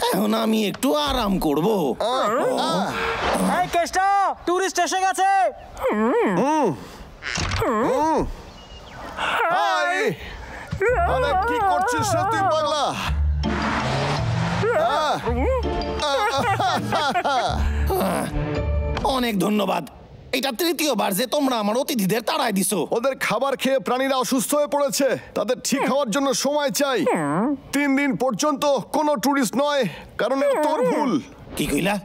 এখন আমি একটু আরাম করব। এই কেষ্টা, টুরিস্ট এসে গেছে। হাই, আরে কি করছিস রে তুই পাগলা? অনেক ধন্যবাদ। এটা তৃতীয়বার যে তোমরা আমার অতিথিদের তাড়ায় দিছো। ওদের খাবার খেয়ে প্রাণীরা অসুস্থ হয়ে পড়েছে, তাদের ঠিক হওয়ার জন্য সময় চাই। 3 দিন পর্যন্ত কোনো টুরিস্ট নয়, কারণ এটা তোর ভুল। কি কইলা?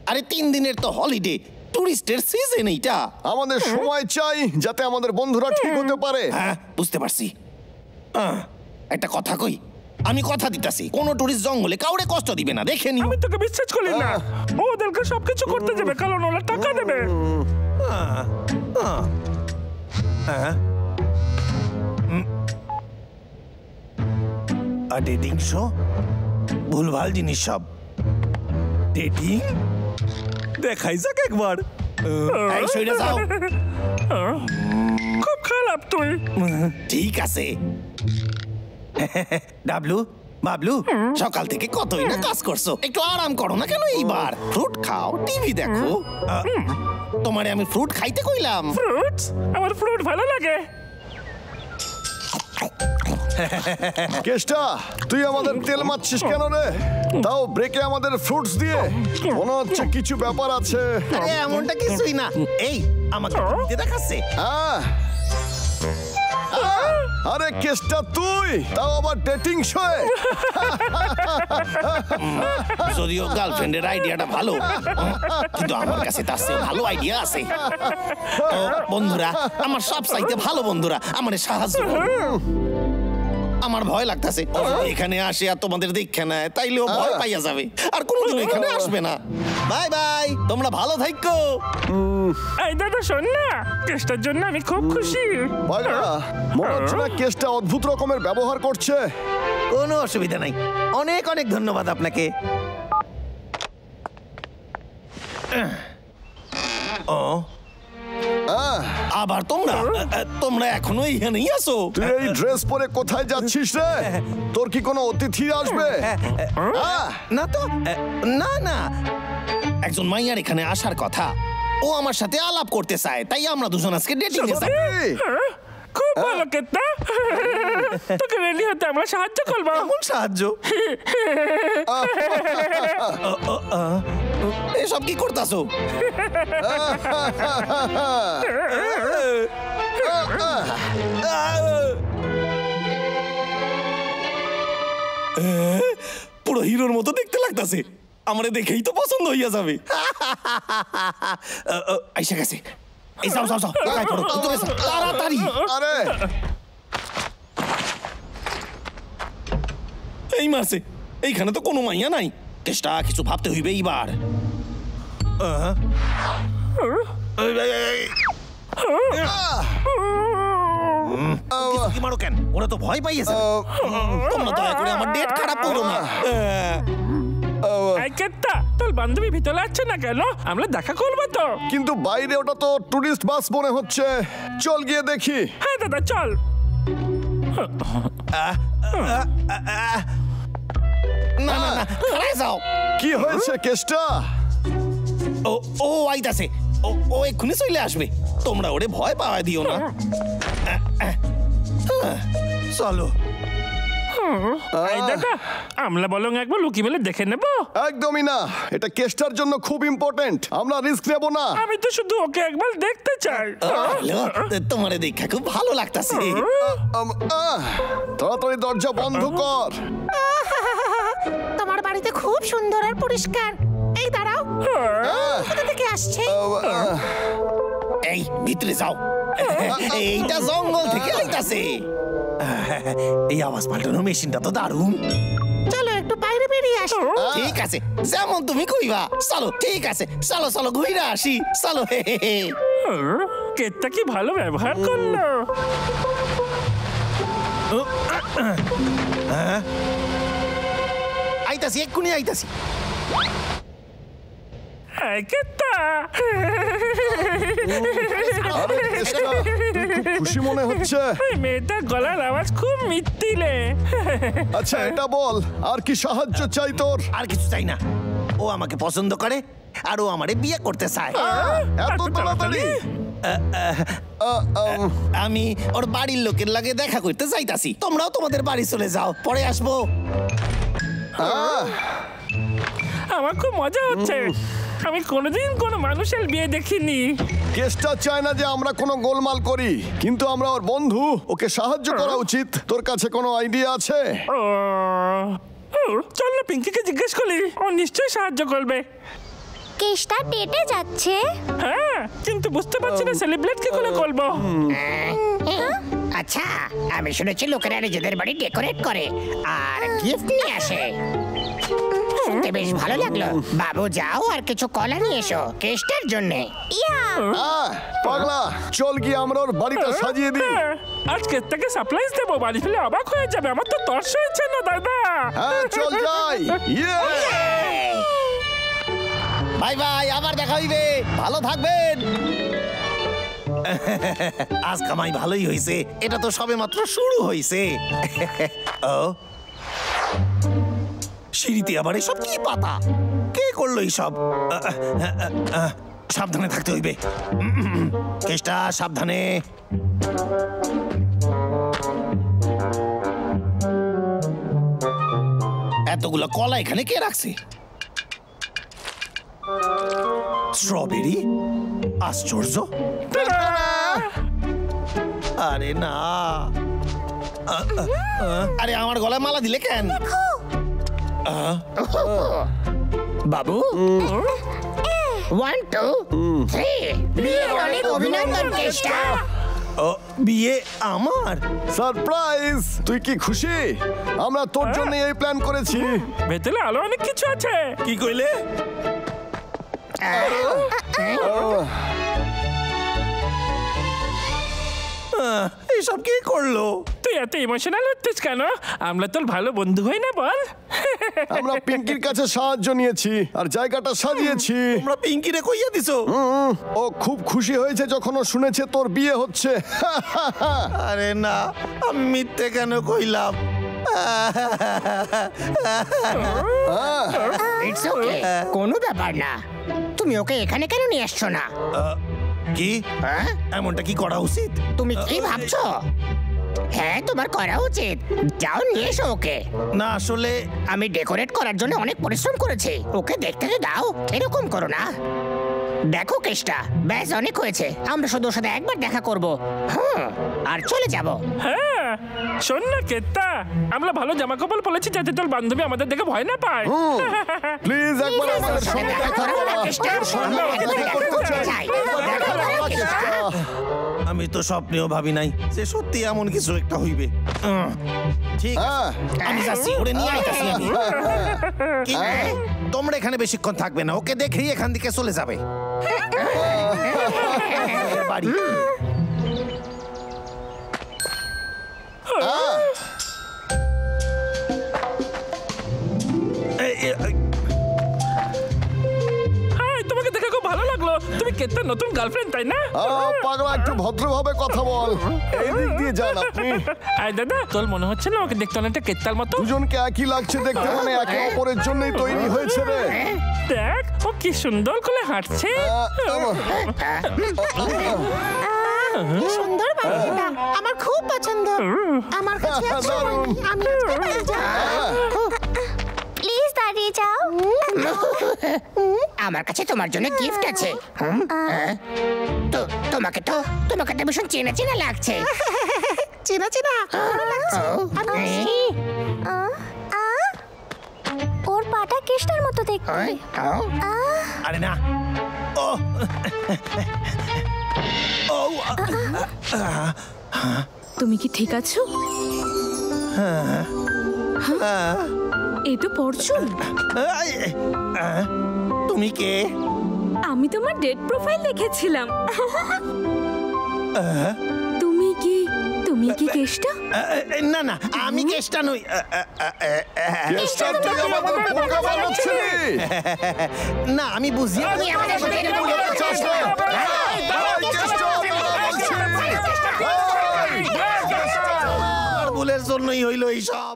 আরে 3 দিনের তো হলিডে, টুরিস্টের সিজন এইটা। আমাদের সময় চাই যাতে আমাদের বন্ধুরা ঠিক হতে পারে। হ্যাঁ, বুঝতে পারছি। একটা কথা কই, আমি কথা দিতাছি কোন টুরিস্ট জঙ্গলে কাউরে কষ্ট দিবে না, দেখে নিও। আমি তোকে বিশ্বাস করি না। ওদেরকে সবকিছু করতে যাবে, কারণ ওরা টাকা দেবে। ডেটিং শো, ভুলভাল জিনিস সব। ডেটিং দেখাই যাক একবার। এই সইরা যাও। খুব খারাপ তুই। ঠিক আছে। ডাবলু, বাবলু, সকাল থেকে কতই না কাজ করছো, একটু আরাম করো না কেন? এইবার ফ্রুট খাও, টিভি দেখো। তোমারে আমি ফ্রুট খাইতে কইলাম। ফ্রুটস? আমার ফ্রুট ভালো লাগে। কেষ্টা, তুই আমাদের তেল মারছিস কেন রে? তাও ব্রেকে আমাদের ফ্রুটস দিয়ে। মনে হচ্ছে কিছু ব্যাপার আছে। আরে এমনটা কিছুই না। এই আমাকে টিভিতে দেখাচ্ছে। আরে কেষ্টা, তুই তাও আবার ডেটিং শোয়ে? যদিও গার্লফ্রেন্ডের আইডিয়াটা ভালো, কিন্তু আমার কাছে তার চেয়ে ভালো আইডিয়া আছে। তো বন্ধুরা, আমার সব চাইতে ভালো বন্ধুরা, আমারে সাহায্য করো। আমার ভয় লাগতেছে এখানে আসে আর তোমাদের দেখে নেয়, তাইলেও ভয় পাইয়া যাবে আর কোনোদিন এখানে আসবে না। বাই বাই, তোমরা ভালো থাকো। এই দাদা শোন না, কেষ্টার জন্য আমি খুব খুশি। মনে হচ্ছে না কেষ্টা অদ্ভুত রকমের ব্যবহার করছে। কোনো অসুবিধা নাই, অনেক অনেক ধন্যবাদ আপনাকে। আবার তোমরা এখনো এখানেই আছো? তুই এই ড্রেস পরে কোথায় যাচ্ছিস রে? তোর কি কোনো অতিথি আসবে? না তো, না না, একজন মাইয়ার এখানে আসার কথা, ও আমার সাথে আলাপ করতে চায়, তাই আমরা দুজন আজকে ডেটিং এ যাচ্ছি। খুব ভালো কেতা, তোকে রেডি হতে আমরা সাহায্য করবো। কেমন সাহায্য? এসব কি করতেছো? পুরো হিরোর মতো দেখতে লাগতেছে, আমারে দেখেই তো পছন্দ হইয়া যাবে। আইসা গেছে। এই যাও যাও যাও, তাড়াতাড়ি। আরে এই মারছে, এইখানে তো কোনো মাইয়া নাই। চেষ্টা কিছু ভাবতে হইবে এইবার। কি মারো কেন? ওরা তো ভয় পাইয়েছে। তোমরা দয়া করে আমার ডেট খারাপ করো না। তোর বান্ধবী ভিতরে আছে না কেন? আমরা দেখা করবো তো। কিন্তু বাইরে ওটা তো টুরিস্ট বাস মনে হচ্ছে, চল গিয়ে দেখি। হ্যাঁ দাদা চল। না না না, খারাপ যাও। কি হয়েছে কেষ্টা? ও আইতাছে, ও এক্ষুনি চলে আসবে। তোমরা ওরে ভয় পাওয়া দিও না। চলো। দাদা, আমরা বলং একবার লুকি মেলে দেখে নেব। একদমই না, এটা কেষ্টার জন্য খুব ইম্পর্টেন্ট, আমরা রিস্ক নেব না। আমি তো শুধু ওকে একবার দেখতে চাই। তোমারে দেখা খুব ভালো লাগতাছে। তাড়াতাড়ি দরজা বন্ধ কর। তোমার বাড়িতে খুব সুন্দর আর পরিষ্কার। এই দাঁড়াও, কোথা থেকে আসছে? এই ভিতরে যাও, এইটা জঙ্গল থেকে আইতাছে। এই আওয়াজ পাল্টানোর মেশিনটা তো দারুণ। চলো একটু বাইরে বেরিয়ে আসো। ঠিক আছে, যেমন তুমি কইবা। চলো, ঠিক আছে, চলো চলো ঘুরে আসি। চলো। কেতটা কি ভালো ব্যবহার করলো। আইতাছি, এক্ষুনি আইতাছি। কেতটা আরে কেষ্টা, তুই খুব খুশি মনে হচ্ছে। ওই মেয়েটার গলার আওয়াজ খুব মিত্তিলে। আচ্ছা এটা বল, আর কি সাহায্য চাই তোর? আর কিছু চাই না, ও আমাকে পছন্দ করে আর ও আমারে বিয়ে করতে চায়। এত তাড়াতাড়ি? আমি ওর বাড়ির লোকের লাগে দেখা করতে চাইতাছি, তোমরাও তোমাদের বাড়ি চলে যাও, পরে আসবো। আমার খুব মজা হচ্ছে, আমি কোনোদিন কোনো মানুষের বিয়ে দেখিনি। কেসটা চায় না যে আমরা কোনো গোলমাল করি, কিন্তু আমরা ওর বন্ধু, ওকে সাহায্য করা উচিত। তোর কাছে কোনো আইডিয়া আছে? ও, চল না পিঙ্কিকে জিজ্ঞেস করি, ও নিশ্চয়ই সাহায্য করবে। কেসটা ডেটে যাচ্ছে। হ্যাঁ, কিন্তু বুঝতে পারছি না সেলিব্রেট কি করে করবো। আচ্ছা, আমি শুনেছি লোকেরা নিজেদের বাড়ি ডেকোরেট করে আর গিফট নিয়ে আসে। শুনতে বেশ ভালো লাগলো। বাবু যাও আর কিছু কলা নিয়ে এসো কেস্টের জন্যে। পাগলা, চল গিয়ে আমরা ওর বাড়িটা সাজিয়ে দিই। আজকে থেকে সারপ্রাইজ দেবো, বাড়ি ফেলে অবাক হয়ে যাবে। আমার তো তর্স হয়েছে না দাদা। হ্যাঁ চল যাই। বাই বাই, আবার দেখা হইবে, ভালো থাকবেন। আজ কামাই ভালোই হয়েছে, এটা তো সবে মাত্র শুরু হয়েছে। ও সিঁড়িতে আবার এসব কি পাতা, কে করলো এইসব? সাবধানে থাকতে হইবে। কেষ্টা সাবধানে। এতগুলো কলা এখানে কে রাখছে? স্ট্রবেরি, আশ্চর্য। আরে না, আরে আমার গলায় মালা দিলে কেন? বাবু 1 2 3 বিয়ের অনেক অভিনন্দন কেষ্টা। ও বিয়ে আমার? সারপ্রাইজ! তুই কি খুশি? আমরা তোর জন্য এই প্ল্যান করেছি। ভেতরে আলো অনেক কিছু আছে। কি কইলে? এইসব কি করলো? তুই এত ইমোশনাল হচ্ছিস কেন? আমরা তোর ভালো বন্ধু হই না বল? আমরা পিঙ্কির কাছে সাহায্য নিয়েছি আর জায়গাটা সাজিয়েছি। তোমরা পিঙ্কিরে কইয়া দিছো? ও খুব খুশি হয়েছে যখন ও শুনেছে তোর বিয়ে হচ্ছে। আরে না, আমি মিথ্যে কেন কইলাম? ইটস ওকে, কোনো ব্যাপার না। তুমি ওকে এখানে কেন নিয়ে আসছো না? কি এমনটা কি করা উচিত? তুমি কি ভাবছো? হ্যাঁ, তোমার করা উচিত। যাও নিয়ে এসো ওকে। না আসলে আমি ডেকোরেট করার জন্য অনেক পরিশ্রম করেছি, ওকে দেখতে তো দাও। এরকম করো না। দেখো কেষ্টা, ব্যাস অনেক হয়েছে। আমরা শুধু ওর সাথে একবার দেখা করব, আর চলে যাব। হ্যাঁ, শোন না কেত্তা, আমরা ভালো জামা কাপড় পরেছি যাতে তোর বান্ধবী আমাদের দেখে ভয় না পায়। প্লিজ একবার আমাদের সঙ্গে দেখা করো। আমি তো স্বপ্নেও ভাবি নাই যে সত্যি এমন কিছু একটা হইবে। ঠিক আছে, আমি যাচ্ছি, ওরে নিয়ে আইতাছি আমি। কিন্তু তোমরা এখানে বেশিক্ষণ থাকবে না, ওকে দেখেই এখান থেকে চলে যাবে বাড়ি। তোমাকে দেখে খুব ভালো লাগলো। তুমি কেত্তার নতুন গার্লফ্রেন্ড তাই না? পাগলা, একটু ভদ্রভাবে কথা বল। এই দিক দিয়ে যান আপনি। আয় দাদা, তোর মনে হচ্ছে না ওকে দেখতে অনেকটা কেত্তার মতো? দুজনকে একই লাগছে দেখতে, মানে একে অপরের জন্যই তৈরি হয়েছে রে। দেখ ও কি সুন্দর করে হাঁটছে। কি সুন্দর বাড়িটা, আমার খুব পছন্দ। আমার কাছে আছে, আমি আজকে বাড়ি যাব। প্লিজ দাঁড়িয়ে যাও। আমার কাছে তোমার জন্য গিফট আছে। তো তোমাকে তো ভীষণ চেনা চেনা লাগছে। চেনা চেনা লাগছে। ওর পাটা কেষ্টার মতো দেখতে। আরে না, ও তুমি কি ঠিক আছো? এই তো পরচুন। তুমি কে? আমি তোমার ডেট প্রোফাইল দেখেছিলাম। তুমি কি কেষ্টা? না না, আমি কেষ্টা নই। কেষ্টা, তুই আমাদের বোকা বানাচ্ছিলি। না আমি বুঝি। বোঝাতে চাস না? কেষ্টা, ভুলের জন্যই হইলো এইসব।